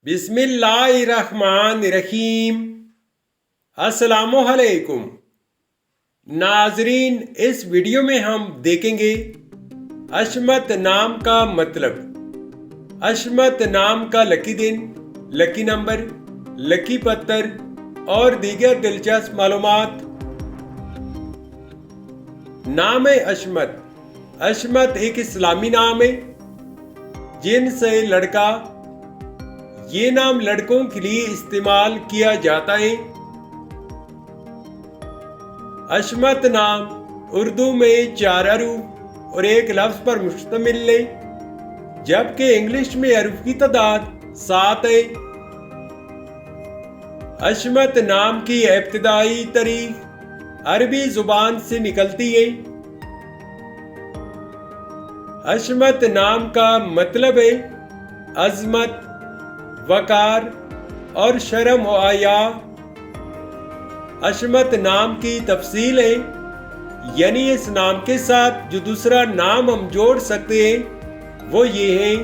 بسم اللہ الرحمن الرحیم۔ السلام علیکم ناظرین، اس ویڈیو میں ہم دیکھیں گے عصمت نام کا مطلب، عصمت نام کا لکی دن، لکی نمبر، لکی پتر اور دیگر دلچسپ معلومات۔ نام عصمت۔ عصمت ایک اسلامی نام ہے جن سے لڑکا، یہ نام لڑکوں کے لیے استعمال کیا جاتا ہے۔ عصمت نام اردو میں 4 حروف اور ایک لفظ پر مشتمل ہے، جبکہ انگلش میں حروف کی تعداد 7 ہے۔ عصمت نام کی ابتدائی تاریخ عربی زبان سے نکلتی ہے۔ عصمت نام کا مطلب ہے عظمت، وقار اور شرم و حیا۔ عصمت نام کی تفصیل ہے، یعنی اس نام کے ساتھ جو دوسرا نام ہم جوڑ سکتے ہیں وہ یہ ہے: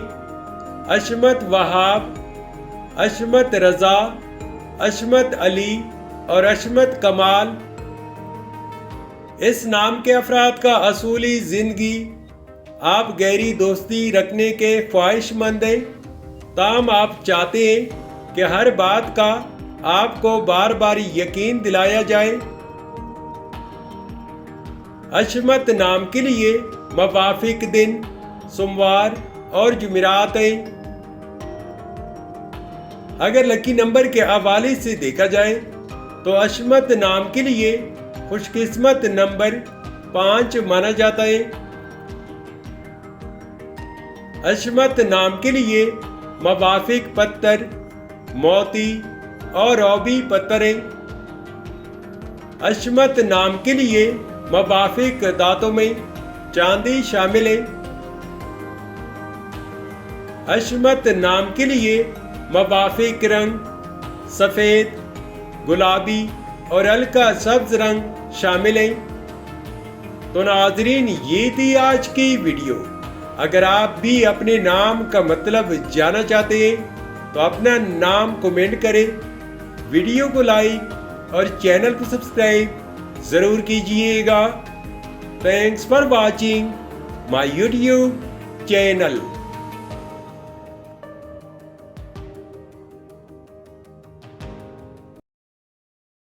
عصمت وہاب، عصمت رضا، عصمت علی اور عصمت کمال۔ اس نام کے افراد کا اصولی زندگی آپ گہری دوستی رکھنے کے خواہش مند ہیں، تاہم آپ چاہتے ہیں کہ ہر بات کا آپ کو بار بار یقین دلایا جائے۔ عصمت نام کے لیے موافق دن سوموار اور جمعرات ہیں۔ اگر لکی نمبر کے حوالے سے دیکھا جائے تو عصمت نام کے لیے خوش قسمت نمبر 5 مانا جاتا ہے۔ عصمت نام کے لیے موافق پتر موتی اور روبی پتر ہیں۔ عصمت نام کے لیے موافق دھاتوں میں چاندی شامل ہے۔ عصمت نام کے لیے موافق رنگ سفید، گلابی اور ہلکا سبز رنگ شامل ہیں۔ تو ناظرین، یہ تھی آج کی ویڈیو۔ اگر آپ بھی اپنے نام کا مطلب جاننا چاہتے ہیں تو اپنا نام کومنٹ کریں، ویڈیو کو لائک اور چینل کو سبسکرائب ضرور کیجئے گا۔ Thanks for watching my YouTube channel.